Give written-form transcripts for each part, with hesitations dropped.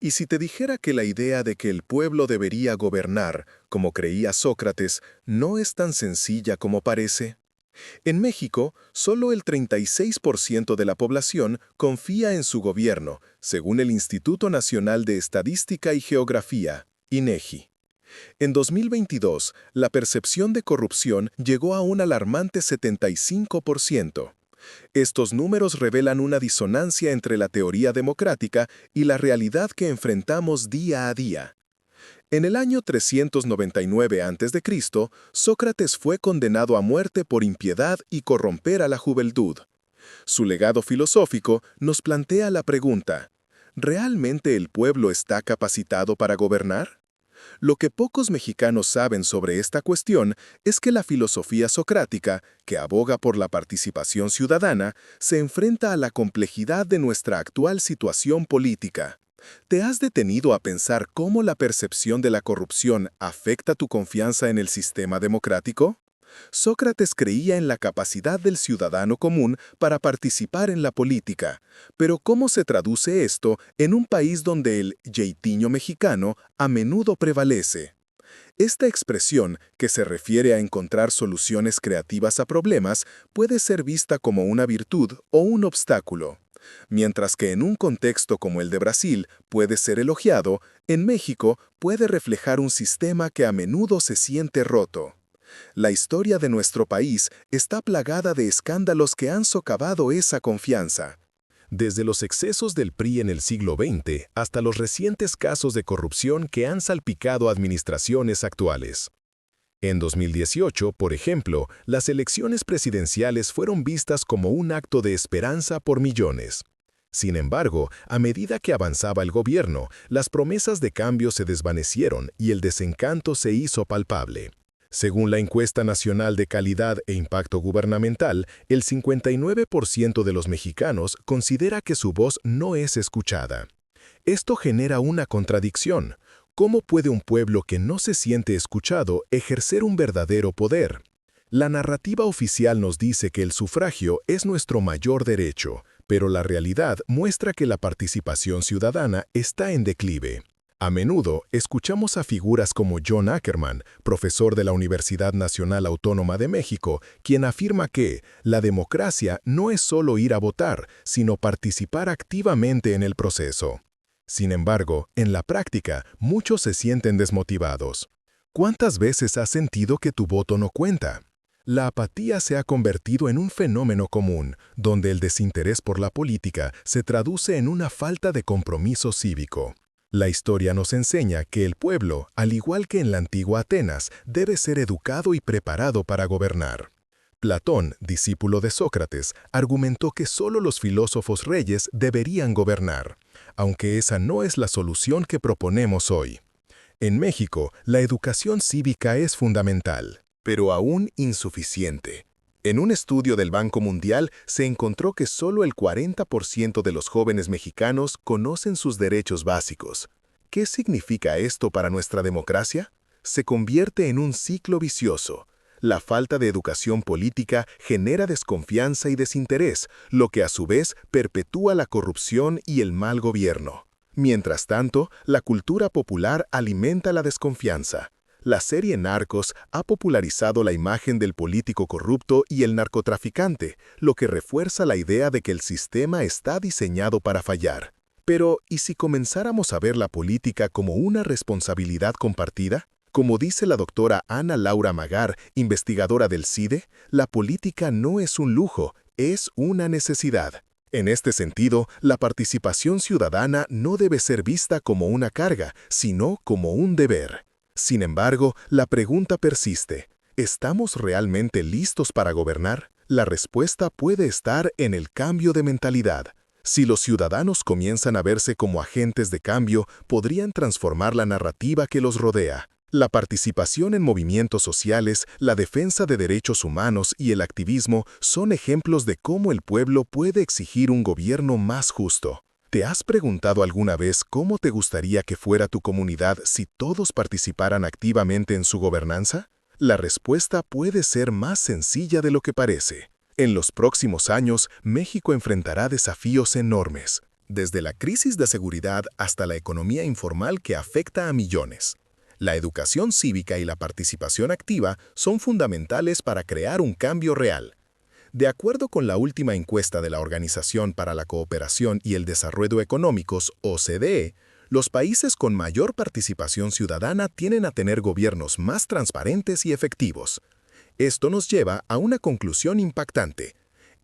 Y si te dijera que la idea de que el pueblo debería gobernar, como creía Sócrates, no es tan sencilla como parece. En México, solo el 36% de la población confía en su gobierno, según el Instituto Nacional de Estadística y Geografía, INEGI. En 2022, la percepción de corrupción llegó a un alarmante 75%. Estos números revelan una disonancia entre la teoría democrática y la realidad que enfrentamos día a día. En el año 399 a.C., Sócrates fue condenado a muerte por impiedad y corromper a la juventud. Su legado filosófico nos plantea la pregunta: ¿realmente el pueblo está capacitado para gobernar? Lo que pocos mexicanos saben sobre esta cuestión es que la filosofía socrática, que aboga por la participación ciudadana, se enfrenta a la complejidad de nuestra actual situación política. ¿Te has detenido a pensar cómo la percepción de la corrupción afecta tu confianza en el sistema democrático? Sócrates creía en la capacidad del ciudadano común para participar en la política, pero ¿cómo se traduce esto en un país donde el jeitinho mexicano a menudo prevalece? Esta expresión, que se refiere a encontrar soluciones creativas a problemas, puede ser vista como una virtud o un obstáculo. Mientras que en un contexto como el de Brasil puede ser elogiado, en México puede reflejar un sistema que a menudo se siente roto. La historia de nuestro país está plagada de escándalos que han socavado esa confianza. Desde los excesos del PRI en el siglo XX hasta los recientes casos de corrupción que han salpicado administraciones actuales. En 2018, por ejemplo, las elecciones presidenciales fueron vistas como un acto de esperanza por millones. Sin embargo, a medida que avanzaba el gobierno, las promesas de cambio se desvanecieron y el desencanto se hizo palpable. Según la Encuesta Nacional de Calidad e Impacto Gubernamental, el 59% de los mexicanos considera que su voz no es escuchada. Esto genera una contradicción. ¿Cómo puede un pueblo que no se siente escuchado ejercer un verdadero poder? La narrativa oficial nos dice que el sufragio es nuestro mayor derecho, pero la realidad muestra que la participación ciudadana está en declive. A menudo escuchamos a figuras como John Ackerman, profesor de la Universidad Nacional Autónoma de México, quien afirma que la democracia no es solo ir a votar, sino participar activamente en el proceso. Sin embargo, en la práctica, muchos se sienten desmotivados. ¿Cuántas veces has sentido que tu voto no cuenta? La apatía se ha convertido en un fenómeno común, donde el desinterés por la política se traduce en una falta de compromiso cívico. La historia nos enseña que el pueblo, al igual que en la antigua Atenas, debe ser educado y preparado para gobernar. Platón, discípulo de Sócrates, argumentó que solo los filósofos reyes deberían gobernar, aunque esa no es la solución que proponemos hoy. En México, la educación cívica es fundamental, pero aún insuficiente. En un estudio del Banco Mundial se encontró que solo el 40% de los jóvenes mexicanos conocen sus derechos básicos. ¿Qué significa esto para nuestra democracia? Se convierte en un ciclo vicioso. La falta de educación política genera desconfianza y desinterés, lo que a su vez perpetúa la corrupción y el mal gobierno. Mientras tanto, la cultura popular alimenta la desconfianza. La serie Narcos ha popularizado la imagen del político corrupto y el narcotraficante, lo que refuerza la idea de que el sistema está diseñado para fallar. Pero, ¿y si comenzáramos a ver la política como una responsabilidad compartida? Como dice la doctora Ana Laura Magar, investigadora del CIDE, la política no es un lujo, es una necesidad. En este sentido, la participación ciudadana no debe ser vista como una carga, sino como un deber. Sin embargo, la pregunta persiste: ¿estamos realmente listos para gobernar? La respuesta puede estar en el cambio de mentalidad. Si los ciudadanos comienzan a verse como agentes de cambio, podrían transformar la narrativa que los rodea. La participación en movimientos sociales, la defensa de derechos humanos y el activismo son ejemplos de cómo el pueblo puede exigir un gobierno más justo. ¿Te has preguntado alguna vez cómo te gustaría que fuera tu comunidad si todos participaran activamente en su gobernanza? La respuesta puede ser más sencilla de lo que parece. En los próximos años, México enfrentará desafíos enormes. desde la crisis de seguridad hasta la economía informal que afecta a millones. La educación cívica y la participación activa son fundamentales para crear un cambio real. De acuerdo con la última encuesta de la Organización para la Cooperación y el Desarrollo Económicos, OCDE, los países con mayor participación ciudadana tienden a tener gobiernos más transparentes y efectivos. Esto nos lleva a una conclusión impactante.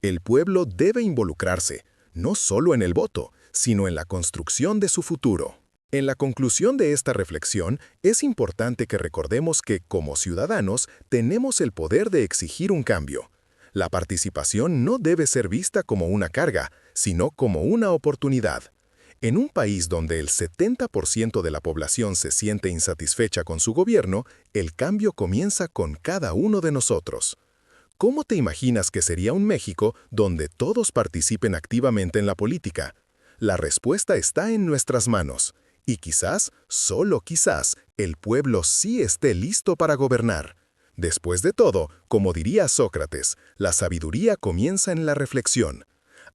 El pueblo debe involucrarse, no solo en el voto, sino en la construcción de su futuro. En la conclusión de esta reflexión, es importante que recordemos que, como ciudadanos, tenemos el poder de exigir un cambio. La participación no debe ser vista como una carga, sino como una oportunidad. En un país donde el 70% de la población se siente insatisfecha con su gobierno, el cambio comienza con cada uno de nosotros. ¿Cómo te imaginas que sería un México donde todos participen activamente en la política? La respuesta está en nuestras manos. Y quizás, solo quizás, el pueblo sí esté listo para gobernar. Después de todo, como diría Sócrates, la sabiduría comienza en la reflexión.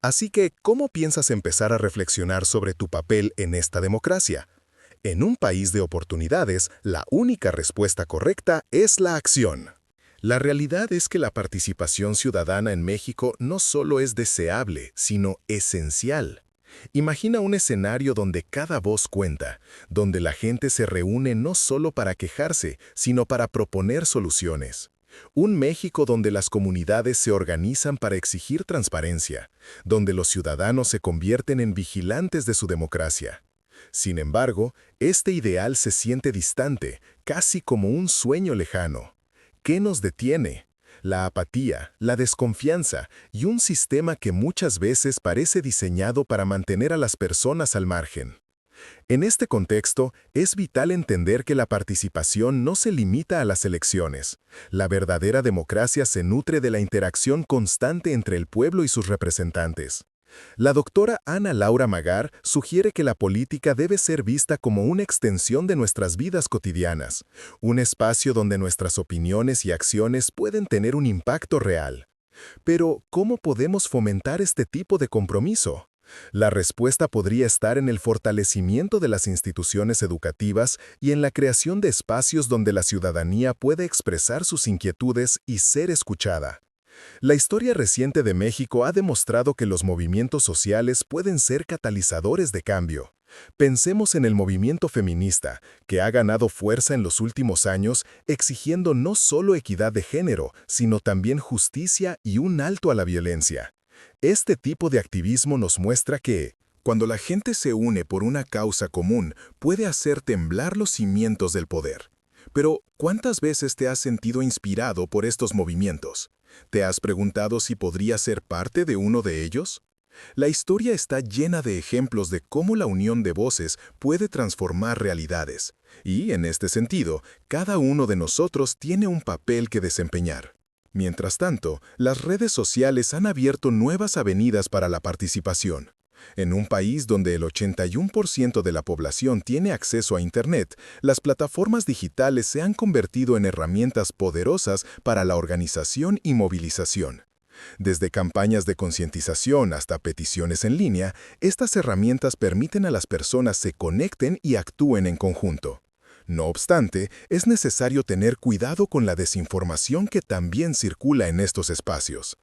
Así que, ¿cómo piensas empezar a reflexionar sobre tu papel en esta democracia? En un país de oportunidades, la única respuesta correcta es la acción. La realidad es que la participación ciudadana en México no solo es deseable, sino esencial. Imagina un escenario donde cada voz cuenta, donde la gente se reúne no solo para quejarse, sino para proponer soluciones. Un México donde las comunidades se organizan para exigir transparencia, donde los ciudadanos se convierten en vigilantes de su democracia. Sin embargo, este ideal se siente distante, casi como un sueño lejano. ¿Qué nos detiene? La apatía, la desconfianza y un sistema que muchas veces parece diseñado para mantener a las personas al margen. En este contexto, es vital entender que la participación no se limita a las elecciones. La verdadera democracia se nutre de la interacción constante entre el pueblo y sus representantes. La doctora Ana Laura Magar sugiere que la política debe ser vista como una extensión de nuestras vidas cotidianas, un espacio donde nuestras opiniones y acciones pueden tener un impacto real. Pero, ¿cómo podemos fomentar este tipo de compromiso? La respuesta podría estar en el fortalecimiento de las instituciones educativas y en la creación de espacios donde la ciudadanía pueda expresar sus inquietudes y ser escuchada. La historia reciente de México ha demostrado que los movimientos sociales pueden ser catalizadores de cambio. Pensemos en el movimiento feminista, que ha ganado fuerza en los últimos años, exigiendo no solo equidad de género, sino también justicia y un alto a la violencia. Este tipo de activismo nos muestra que, cuando la gente se une por una causa común, puede hacer temblar los cimientos del poder. Pero, ¿cuántas veces te has sentido inspirado por estos movimientos? ¿Te has preguntado si podrías ser parte de uno de ellos? La historia está llena de ejemplos de cómo la unión de voces puede transformar realidades. Y, en este sentido, cada uno de nosotros tiene un papel que desempeñar. Mientras tanto, las redes sociales han abierto nuevas avenidas para la participación. En un país donde el 81% de la población tiene acceso a Internet, las plataformas digitales se han convertido en herramientas poderosas para la organización y movilización. Desde campañas de concientización hasta peticiones en línea, estas herramientas permiten a las personas se conecten y actúen en conjunto. No obstante, es necesario tener cuidado con la desinformación que también circula en estos espacios.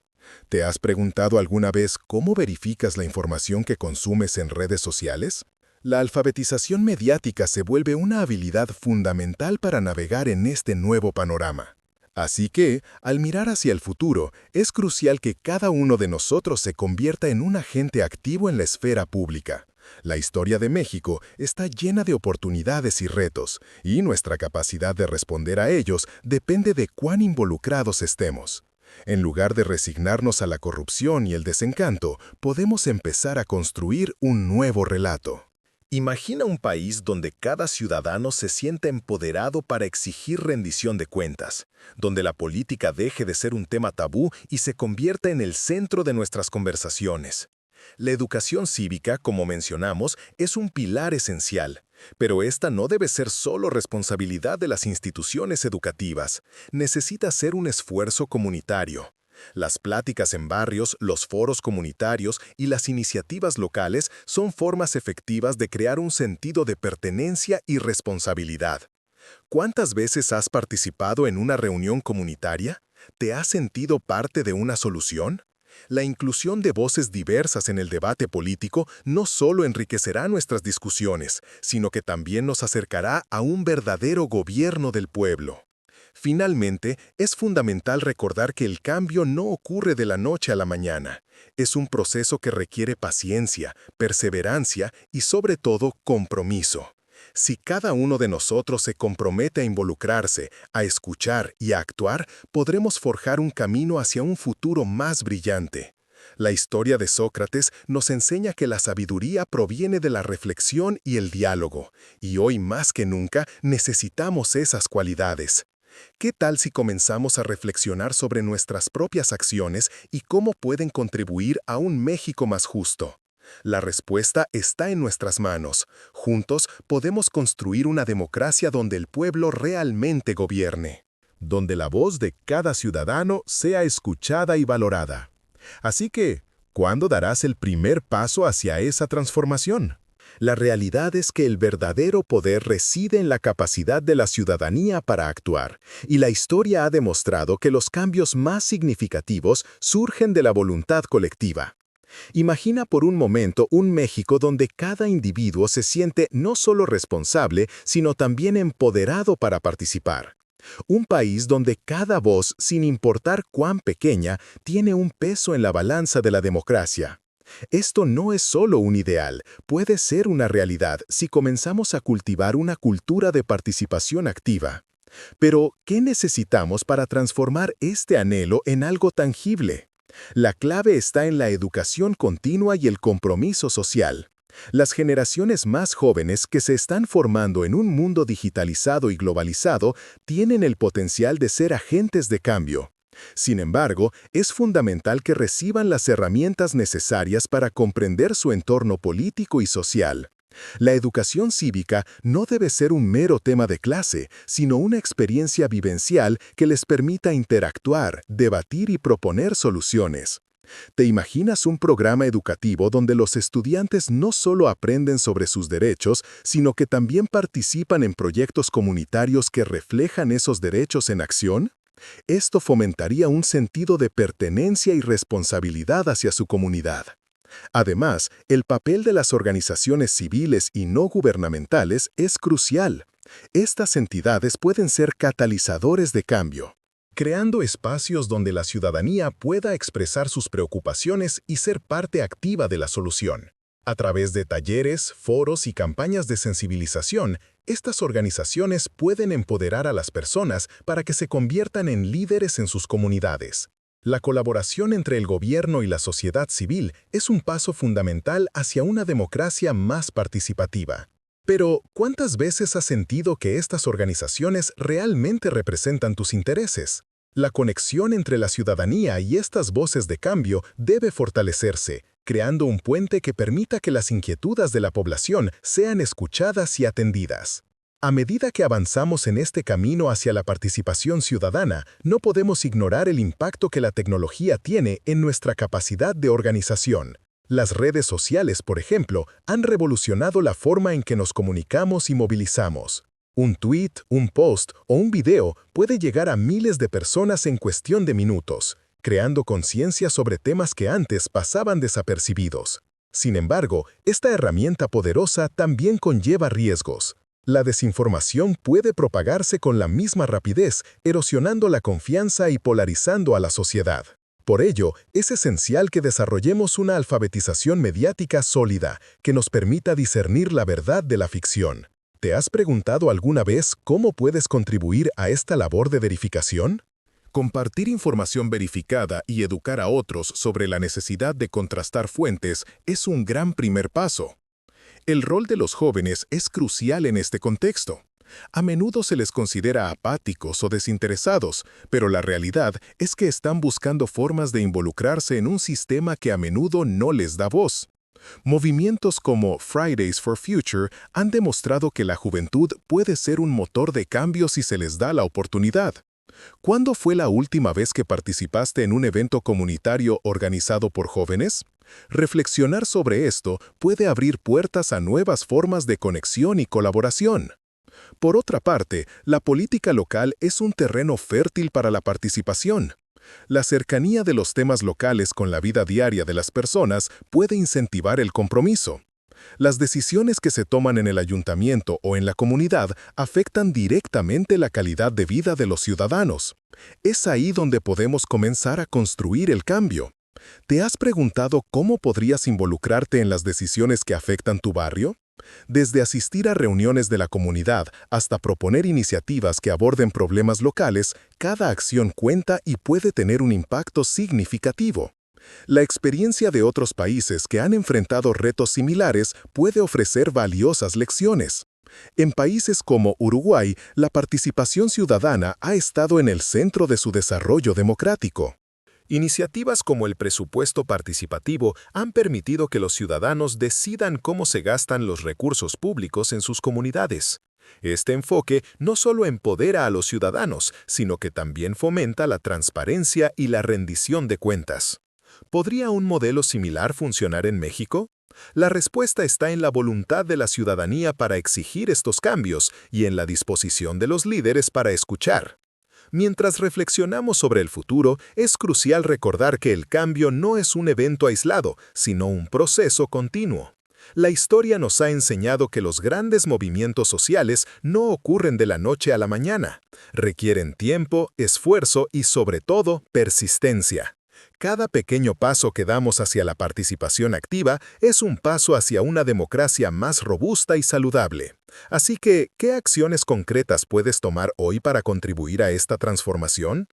¿Te has preguntado alguna vez cómo verificas la información que consumes en redes sociales? La alfabetización mediática se vuelve una habilidad fundamental para navegar en este nuevo panorama. Así que, al mirar hacia el futuro, es crucial que cada uno de nosotros se convierta en un agente activo en la esfera pública. La historia de México está llena de oportunidades y retos, y nuestra capacidad de responder a ellos depende de cuán involucrados estemos. En lugar de resignarnos a la corrupción y el desencanto, podemos empezar a construir un nuevo relato. Imagina un país donde cada ciudadano se sienta empoderado para exigir rendición de cuentas, donde la política deje de ser un tema tabú y se convierta en el centro de nuestras conversaciones. La educación cívica, como mencionamos, es un pilar esencial, pero esta no debe ser solo responsabilidad de las instituciones educativas. Necesita ser un esfuerzo comunitario. Las pláticas en barrios, los foros comunitarios y las iniciativas locales son formas efectivas de crear un sentido de pertenencia y responsabilidad. ¿Cuántas veces has participado en una reunión comunitaria? ¿Te has sentido parte de una solución? La inclusión de voces diversas en el debate político no solo enriquecerá nuestras discusiones, sino que también nos acercará a un verdadero gobierno del pueblo. Finalmente, es fundamental recordar que el cambio no ocurre de la noche a la mañana. Es un proceso que requiere paciencia, perseverancia y sobre todo compromiso. Si cada uno de nosotros se compromete a involucrarse, a escuchar y a actuar, podremos forjar un camino hacia un futuro más brillante. La historia de Sócrates nos enseña que la sabiduría proviene de la reflexión y el diálogo, y hoy más que nunca necesitamos esas cualidades. ¿Qué tal si comenzamos a reflexionar sobre nuestras propias acciones y cómo pueden contribuir a un México más justo? La respuesta está en nuestras manos. Juntos podemos construir una democracia donde el pueblo realmente gobierne, donde la voz de cada ciudadano sea escuchada y valorada. Así que, ¿cuándo darás el primer paso hacia esa transformación? La realidad es que el verdadero poder reside en la capacidad de la ciudadanía para actuar, y la historia ha demostrado que los cambios más significativos surgen de la voluntad colectiva. Imagina por un momento un México donde cada individuo se siente no solo responsable, sino también empoderado para participar. Un país donde cada voz, sin importar cuán pequeña, tiene un peso en la balanza de la democracia. Esto no es solo un ideal, puede ser una realidad si comenzamos a cultivar una cultura de participación activa. Pero, ¿qué necesitamos para transformar este anhelo en algo tangible? La clave está en la educación continua y el compromiso social. Las generaciones más jóvenes que se están formando en un mundo digitalizado y globalizado tienen el potencial de ser agentes de cambio. Sin embargo, es fundamental que reciban las herramientas necesarias para comprender su entorno político y social. La educación cívica no debe ser un mero tema de clase, sino una experiencia vivencial que les permita interactuar, debatir y proponer soluciones. ¿Te imaginas un programa educativo donde los estudiantes no solo aprenden sobre sus derechos, sino que también participan en proyectos comunitarios que reflejan esos derechos en acción? Esto fomentaría un sentido de pertenencia y responsabilidad hacia su comunidad. Además, el papel de las organizaciones civiles y no gubernamentales es crucial. Estas entidades pueden ser catalizadores de cambio, creando espacios donde la ciudadanía pueda expresar sus preocupaciones y ser parte activa de la solución. A través de talleres, foros y campañas de sensibilización, estas organizaciones pueden empoderar a las personas para que se conviertan en líderes en sus comunidades. La colaboración entre el gobierno y la sociedad civil es un paso fundamental hacia una democracia más participativa. Pero, ¿cuántas veces has sentido que estas organizaciones realmente representan tus intereses? La conexión entre la ciudadanía y estas voces de cambio debe fortalecerse, creando un puente que permita que las inquietudes de la población sean escuchadas y atendidas. A medida que avanzamos en este camino hacia la participación ciudadana, no podemos ignorar el impacto que la tecnología tiene en nuestra capacidad de organización. Las redes sociales, por ejemplo, han revolucionado la forma en que nos comunicamos y movilizamos. Un tweet, un post o un video puede llegar a miles de personas en cuestión de minutos, creando conciencia sobre temas que antes pasaban desapercibidos. Sin embargo, esta herramienta poderosa también conlleva riesgos. La desinformación puede propagarse con la misma rapidez, erosionando la confianza y polarizando a la sociedad. Por ello, es esencial que desarrollemos una alfabetización mediática sólida que nos permita discernir la verdad de la ficción. ¿Te has preguntado alguna vez cómo puedes contribuir a esta labor de verificación? Compartir información verificada y educar a otros sobre la necesidad de contrastar fuentes es un gran primer paso. El rol de los jóvenes es crucial en este contexto. A menudo se les considera apáticos o desinteresados, pero la realidad es que están buscando formas de involucrarse en un sistema que a menudo no les da voz. Movimientos como Fridays for Future han demostrado que la juventud puede ser un motor de cambio si se les da la oportunidad. ¿Cuándo fue la última vez que participaste en un evento comunitario organizado por jóvenes? Reflexionar sobre esto puede abrir puertas a nuevas formas de conexión y colaboración. Por otra parte, la política local es un terreno fértil para la participación. La cercanía de los temas locales con la vida diaria de las personas puede incentivar el compromiso. Las decisiones que se toman en el ayuntamiento o en la comunidad afectan directamente la calidad de vida de los ciudadanos. Es ahí donde podemos comenzar a construir el cambio. ¿Te has preguntado cómo podrías involucrarte en las decisiones que afectan tu barrio? Desde asistir a reuniones de la comunidad hasta proponer iniciativas que aborden problemas locales, cada acción cuenta y puede tener un impacto significativo. La experiencia de otros países que han enfrentado retos similares puede ofrecer valiosas lecciones. En países como Uruguay, la participación ciudadana ha estado en el centro de su desarrollo democrático. Iniciativas como el presupuesto participativo han permitido que los ciudadanos decidan cómo se gastan los recursos públicos en sus comunidades. Este enfoque no solo empodera a los ciudadanos, sino que también fomenta la transparencia y la rendición de cuentas. ¿Podría un modelo similar funcionar en México? La respuesta está en la voluntad de la ciudadanía para exigir estos cambios y en la disposición de los líderes para escuchar. Mientras reflexionamos sobre el futuro, es crucial recordar que el cambio no es un evento aislado, sino un proceso continuo. La historia nos ha enseñado que los grandes movimientos sociales no ocurren de la noche a la mañana. Requieren tiempo, esfuerzo y, sobre todo, persistencia. Cada pequeño paso que damos hacia la participación activa es un paso hacia una democracia más robusta y saludable. Así que, ¿qué acciones concretas puedes tomar hoy para contribuir a esta transformación?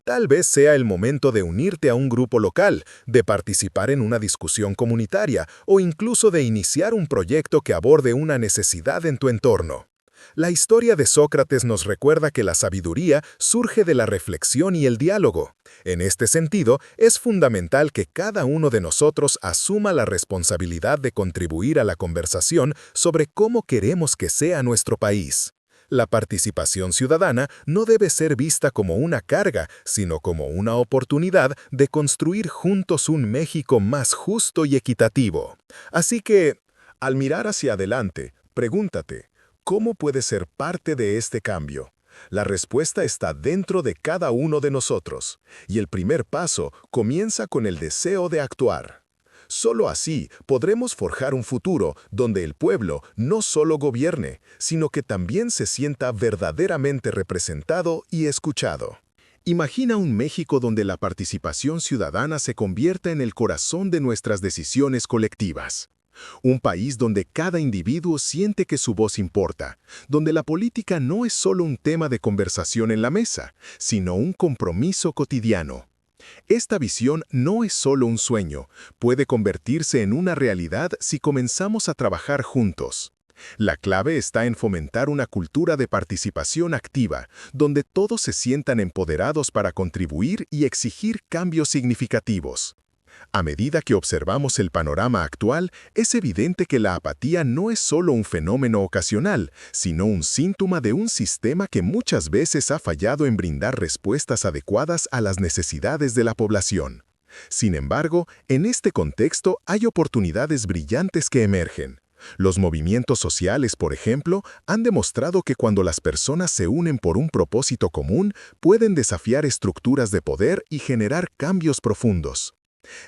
Tal vez sea el momento de unirte a un grupo local, de participar en una discusión comunitaria o incluso de iniciar un proyecto que aborde una necesidad en tu entorno. La historia de Sócrates nos recuerda que la sabiduría surge de la reflexión y el diálogo. En este sentido, es fundamental que cada uno de nosotros asuma la responsabilidad de contribuir a la conversación sobre cómo queremos que sea nuestro país. La participación ciudadana no debe ser vista como una carga, sino como una oportunidad de construir juntos un México más justo y equitativo. Así que, al mirar hacia adelante, pregúntate, ¿cómo puedes ser parte de este cambio? La respuesta está dentro de cada uno de nosotros, y el primer paso comienza con el deseo de actuar. Solo así podremos forjar un futuro donde el pueblo no solo gobierne, sino que también se sienta verdaderamente representado y escuchado. Imagina un México donde la participación ciudadana se convierta en el corazón de nuestras decisiones colectivas. Un país donde cada individuo siente que su voz importa, donde la política no es solo un tema de conversación en la mesa, sino un compromiso cotidiano. Esta visión no es solo un sueño, puede convertirse en una realidad si comenzamos a trabajar juntos. La clave está en fomentar una cultura de participación activa, donde todos se sientan empoderados para contribuir y exigir cambios significativos. A medida que observamos el panorama actual, es evidente que la apatía no es solo un fenómeno ocasional, sino un síntoma de un sistema que muchas veces ha fallado en brindar respuestas adecuadas a las necesidades de la población. Sin embargo, en este contexto hay oportunidades brillantes que emergen. Los movimientos sociales, por ejemplo, han demostrado que cuando las personas se unen por un propósito común, pueden desafiar estructuras de poder y generar cambios profundos.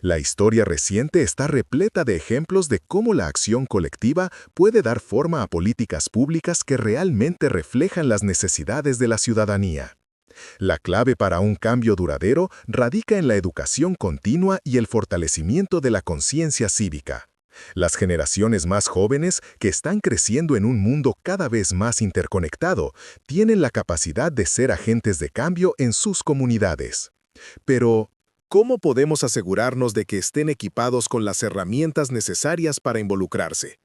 La historia reciente está repleta de ejemplos de cómo la acción colectiva puede dar forma a políticas públicas que realmente reflejan las necesidades de la ciudadanía. La clave para un cambio duradero radica en la educación continua y el fortalecimiento de la conciencia cívica. Las generaciones más jóvenes, que están creciendo en un mundo cada vez más interconectado, tienen la capacidad de ser agentes de cambio en sus comunidades. Pero, ¿cómo podemos asegurarnos de que estén equipados con las herramientas necesarias para involucrarse?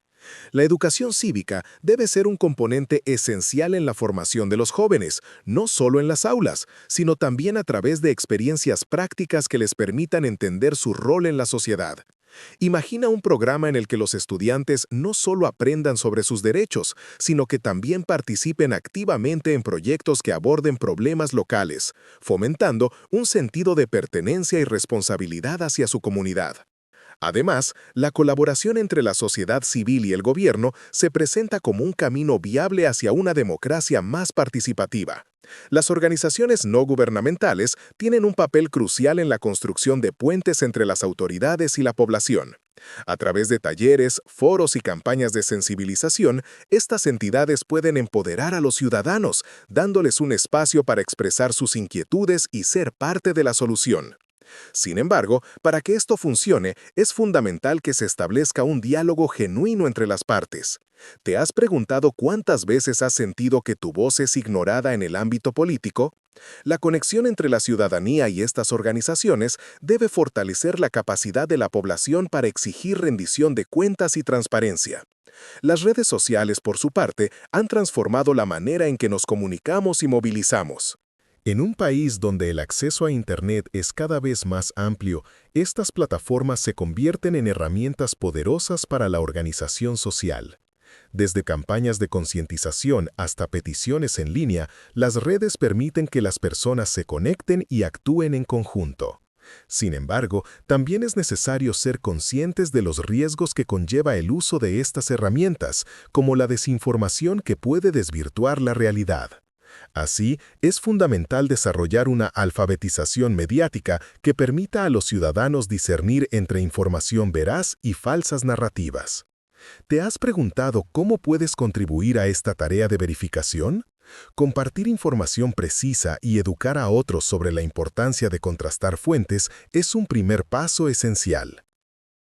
La educación cívica debe ser un componente esencial en la formación de los jóvenes, no solo en las aulas, sino también a través de experiencias prácticas que les permitan entender su rol en la sociedad. Imagina un programa en el que los estudiantes no solo aprendan sobre sus derechos, sino que también participen activamente en proyectos que aborden problemas locales, fomentando un sentido de pertenencia y responsabilidad hacia su comunidad. Además, la colaboración entre la sociedad civil y el gobierno se presenta como un camino viable hacia una democracia más participativa. Las organizaciones no gubernamentales tienen un papel crucial en la construcción de puentes entre las autoridades y la población. A través de talleres, foros y campañas de sensibilización, estas entidades pueden empoderar a los ciudadanos, dándoles un espacio para expresar sus inquietudes y ser parte de la solución. Sin embargo, para que esto funcione, es fundamental que se establezca un diálogo genuino entre las partes. ¿Te has preguntado cuántas veces has sentido que tu voz es ignorada en el ámbito político? La conexión entre la ciudadanía y estas organizaciones debe fortalecer la capacidad de la población para exigir rendición de cuentas y transparencia. Las redes sociales, por su parte, han transformado la manera en que nos comunicamos y movilizamos. En un país donde el acceso a Internet es cada vez más amplio, estas plataformas se convierten en herramientas poderosas para la organización social. Desde campañas de concientización hasta peticiones en línea, las redes permiten que las personas se conecten y actúen en conjunto. Sin embargo, también es necesario ser conscientes de los riesgos que conlleva el uso de estas herramientas, como la desinformación que puede desvirtuar la realidad. Así, es fundamental desarrollar una alfabetización mediática que permita a los ciudadanos discernir entre información veraz y falsas narrativas. ¿Te has preguntado cómo puedes contribuir a esta tarea de verificación? Compartir información precisa y educar a otros sobre la importancia de contrastar fuentes es un primer paso esencial.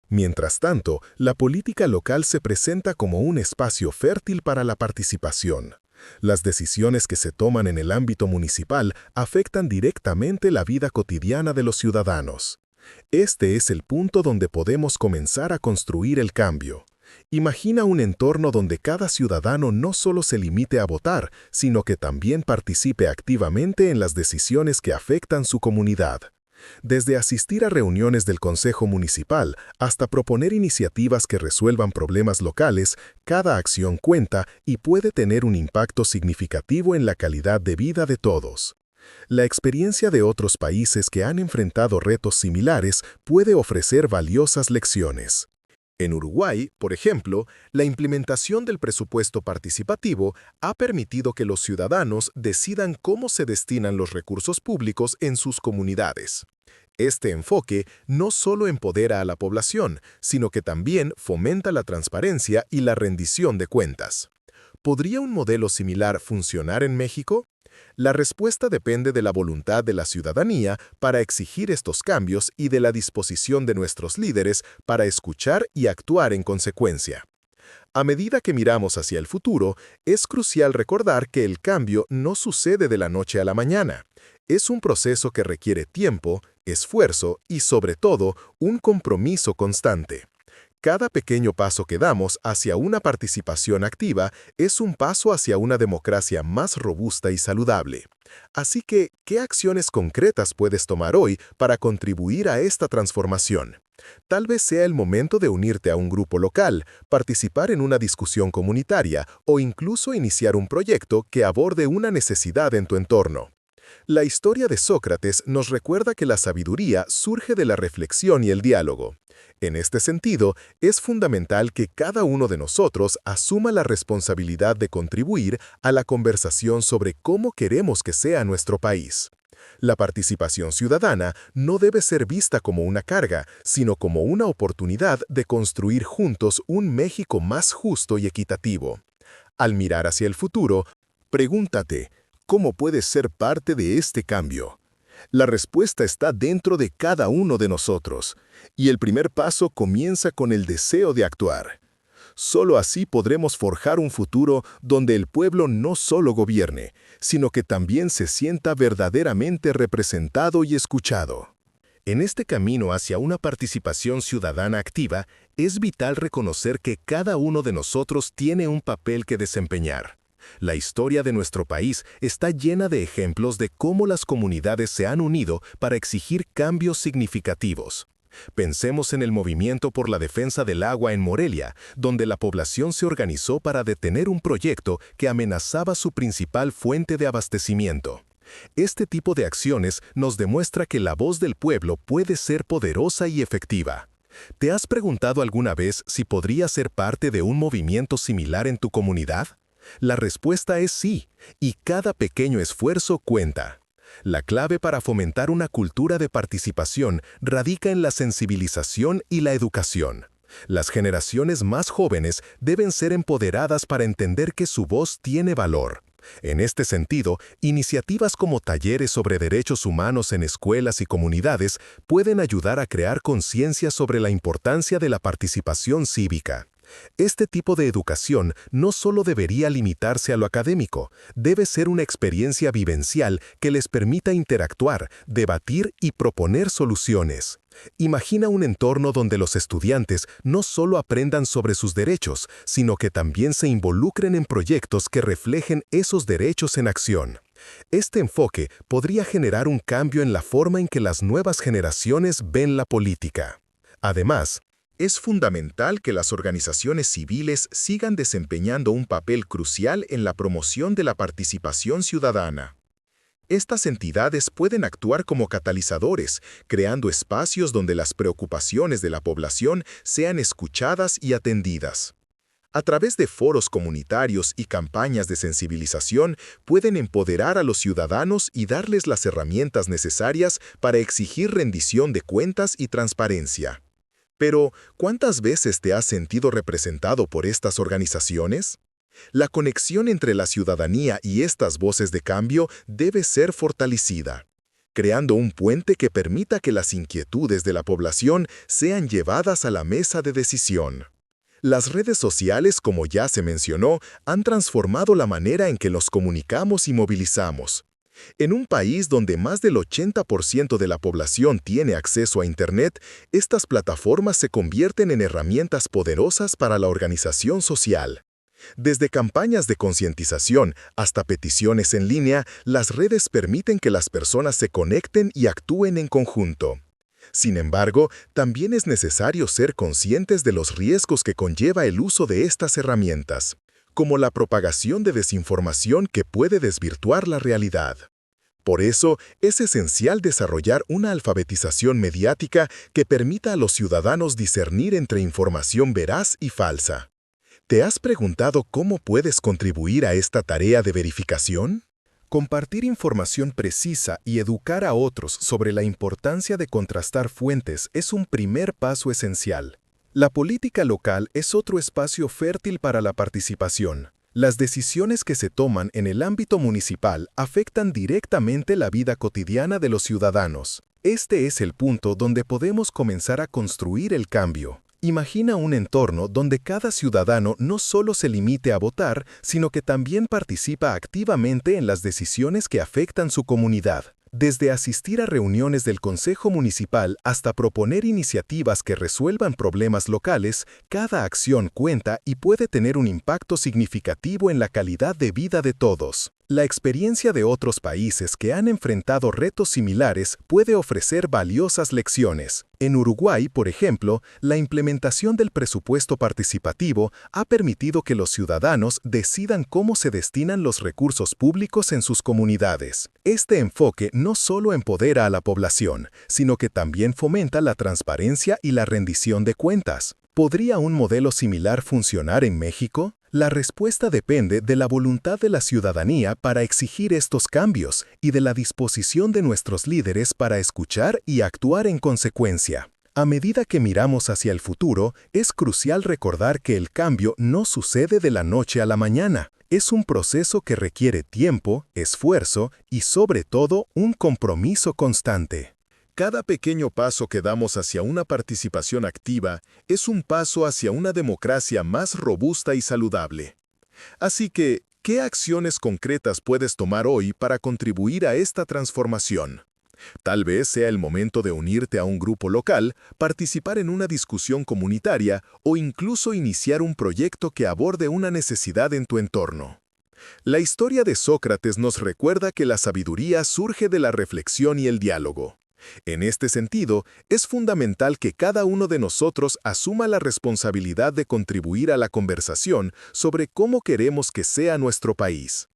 Mientras tanto, la política local se presenta como un espacio fértil para la participación. Las decisiones que se toman en el ámbito municipal afectan directamente la vida cotidiana de los ciudadanos. Este es el punto donde podemos comenzar a construir el cambio. Imagina un entorno donde cada ciudadano no solo se limite a votar, sino que también participe activamente en las decisiones que afectan su comunidad. Desde asistir a reuniones del Consejo Municipal hasta proponer iniciativas que resuelvan problemas locales, cada acción cuenta y puede tener un impacto significativo en la calidad de vida de todos. La experiencia de otros países que han enfrentado retos similares puede ofrecer valiosas lecciones. En Uruguay, por ejemplo, la implementación del presupuesto participativo ha permitido que los ciudadanos decidan cómo se destinan los recursos públicos en sus comunidades. Este enfoque no solo empodera a la población, sino que también fomenta la transparencia y la rendición de cuentas. ¿Podría un modelo similar funcionar en México? La respuesta depende de la voluntad de la ciudadanía para exigir estos cambios y de la disposición de nuestros líderes para escuchar y actuar en consecuencia. A medida que miramos hacia el futuro, es crucial recordar que el cambio no sucede de la noche a la mañana. Es un proceso que requiere tiempo, esfuerzo y, sobre todo, un compromiso constante. Cada pequeño paso que damos hacia una participación activa es un paso hacia una democracia más robusta y saludable. Así que, ¿qué acciones concretas puedes tomar hoy para contribuir a esta transformación? Tal vez sea el momento de unirte a un grupo local, participar en una discusión comunitaria o incluso iniciar un proyecto que aborde una necesidad en tu entorno. La historia de Sócrates nos recuerda que la sabiduría surge de la reflexión y el diálogo. En este sentido, es fundamental que cada uno de nosotros asuma la responsabilidad de contribuir a la conversación sobre cómo queremos que sea nuestro país. La participación ciudadana no debe ser vista como una carga, sino como una oportunidad de construir juntos un México más justo y equitativo. Al mirar hacia el futuro, pregúntate, ¿cómo puedes ser parte de este cambio? La respuesta está dentro de cada uno de nosotros, y el primer paso comienza con el deseo de actuar. Solo así podremos forjar un futuro donde el pueblo no solo gobierne, sino que también se sienta verdaderamente representado y escuchado. En este camino hacia una participación ciudadana activa, es vital reconocer que cada uno de nosotros tiene un papel que desempeñar. La historia de nuestro país está llena de ejemplos de cómo las comunidades se han unido para exigir cambios significativos. Pensemos en el movimiento por la defensa del agua en Morelia, donde la población se organizó para detener un proyecto que amenazaba su principal fuente de abastecimiento. Este tipo de acciones nos demuestra que la voz del pueblo puede ser poderosa y efectiva. ¿Te has preguntado alguna vez si podría ser parte de un movimiento similar en tu comunidad? La respuesta es sí, y cada pequeño esfuerzo cuenta. La clave para fomentar una cultura de participación radica en la sensibilización y la educación. Las generaciones más jóvenes deben ser empoderadas para entender que su voz tiene valor. En este sentido, iniciativas como talleres sobre derechos humanos en escuelas y comunidades pueden ayudar a crear conciencia sobre la importancia de la participación cívica. Este tipo de educación no solo debería limitarse a lo académico, debe ser una experiencia vivencial que les permita interactuar, debatir y proponer soluciones. Imagina un entorno donde los estudiantes no solo aprendan sobre sus derechos, sino que también se involucren en proyectos que reflejen esos derechos en acción. Este enfoque podría generar un cambio en la forma en que las nuevas generaciones ven la política. Además, es fundamental que las organizaciones civiles sigan desempeñando un papel crucial en la promoción de la participación ciudadana. Estas entidades pueden actuar como catalizadores, creando espacios donde las preocupaciones de la población sean escuchadas y atendidas. A través de foros comunitarios y campañas de sensibilización, pueden empoderar a los ciudadanos y darles las herramientas necesarias para exigir rendición de cuentas y transparencia. Pero, ¿cuántas veces te has sentido representado por estas organizaciones? La conexión entre la ciudadanía y estas voces de cambio debe ser fortalecida, creando un puente que permita que las inquietudes de la población sean llevadas a la mesa de decisión. Las redes sociales, como ya se mencionó, han transformado la manera en que nos comunicamos y movilizamos. En un país donde más del 80% de la población tiene acceso a Internet, estas plataformas se convierten en herramientas poderosas para la organización social. Desde campañas de concientización hasta peticiones en línea, las redes permiten que las personas se conecten y actúen en conjunto. Sin embargo, también es necesario ser conscientes de los riesgos que conlleva el uso de estas herramientas, como la propagación de desinformación que puede desvirtuar la realidad. Por eso, es esencial desarrollar una alfabetización mediática que permita a los ciudadanos discernir entre información veraz y falsa. ¿Te has preguntado cómo puedes contribuir a esta tarea de verificación? Compartir información precisa y educar a otros sobre la importancia de contrastar fuentes es un primer paso esencial. La política local es otro espacio fértil para la participación. Las decisiones que se toman en el ámbito municipal afectan directamente la vida cotidiana de los ciudadanos. Este es el punto donde podemos comenzar a construir el cambio. Imagina un entorno donde cada ciudadano no solo se limite a votar, sino que también participa activamente en las decisiones que afectan su comunidad. Desde asistir a reuniones del Consejo Municipal hasta proponer iniciativas que resuelvan problemas locales, cada acción cuenta y puede tener un impacto significativo en la calidad de vida de todos. La experiencia de otros países que han enfrentado retos similares puede ofrecer valiosas lecciones. En Uruguay, por ejemplo, la implementación del presupuesto participativo ha permitido que los ciudadanos decidan cómo se destinan los recursos públicos en sus comunidades. Este enfoque no solo empodera a la población, sino que también fomenta la transparencia y la rendición de cuentas. ¿Podría un modelo similar funcionar en México? La respuesta depende de la voluntad de la ciudadanía para exigir estos cambios y de la disposición de nuestros líderes para escuchar y actuar en consecuencia. A medida que miramos hacia el futuro, es crucial recordar que el cambio no sucede de la noche a la mañana. Es un proceso que requiere tiempo, esfuerzo y, sobre todo, un compromiso constante. Cada pequeño paso que damos hacia una participación activa es un paso hacia una democracia más robusta y saludable. Así que, ¿qué acciones concretas puedes tomar hoy para contribuir a esta transformación? Tal vez sea el momento de unirte a un grupo local, participar en una discusión comunitaria o incluso iniciar un proyecto que aborde una necesidad en tu entorno. La historia de Sócrates nos recuerda que la sabiduría surge de la reflexión y el diálogo. En este sentido, es fundamental que cada uno de nosotros asuma la responsabilidad de contribuir a la conversación sobre cómo queremos que sea nuestro país.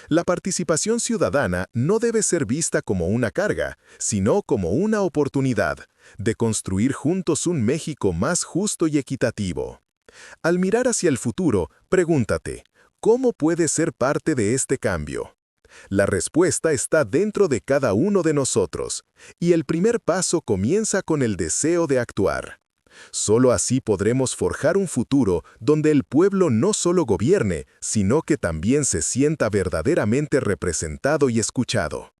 La participación ciudadana no debe ser vista como una carga, sino como una oportunidad de construir juntos un México más justo y equitativo. Al mirar hacia el futuro, pregúntate, ¿cómo puedes ser parte de este cambio? La respuesta está dentro de cada uno de nosotros, y el primer paso comienza con el deseo de actuar. Solo así podremos forjar un futuro donde el pueblo no solo gobierne, sino que también se sienta verdaderamente representado y escuchado.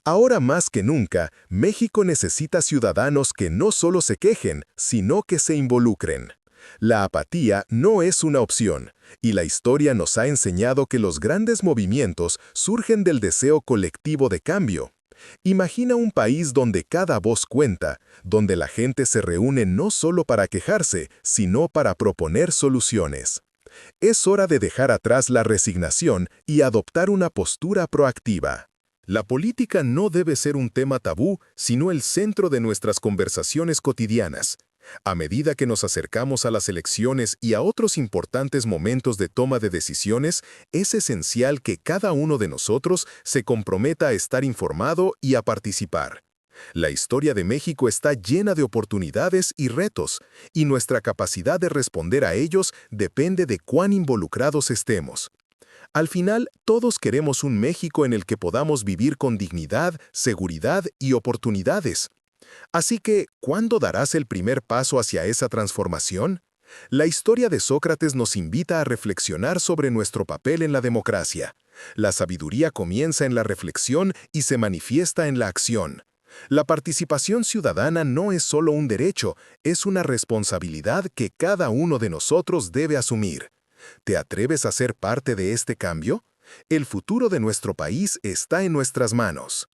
Ahora más que nunca, México necesita ciudadanos que no solo se quejen, sino que se involucren. La apatía no es una opción, y la historia nos ha enseñado que los grandes movimientos surgen del deseo colectivo de cambio. Imagina un país donde cada voz cuenta, donde la gente se reúne no solo para quejarse, sino para proponer soluciones. Es hora de dejar atrás la resignación y adoptar una postura proactiva. La política no debe ser un tema tabú, sino el centro de nuestras conversaciones cotidianas. A medida que nos acercamos a las elecciones y a otros importantes momentos de toma de decisiones, es esencial que cada uno de nosotros se comprometa a estar informado y a participar. La historia de México está llena de oportunidades y retos, y nuestra capacidad de responder a ellos depende de cuán involucrados estemos. Al final, todos queremos un México en el que podamos vivir con dignidad, seguridad y oportunidades. Así que, ¿cuándo darás el primer paso hacia esa transformación? La historia de Sócrates nos invita a reflexionar sobre nuestro papel en la democracia. La sabiduría comienza en la reflexión y se manifiesta en la acción. La participación ciudadana no es solo un derecho, es una responsabilidad que cada uno de nosotros debe asumir. ¿Te atreves a ser parte de este cambio? El futuro de nuestro país está en nuestras manos.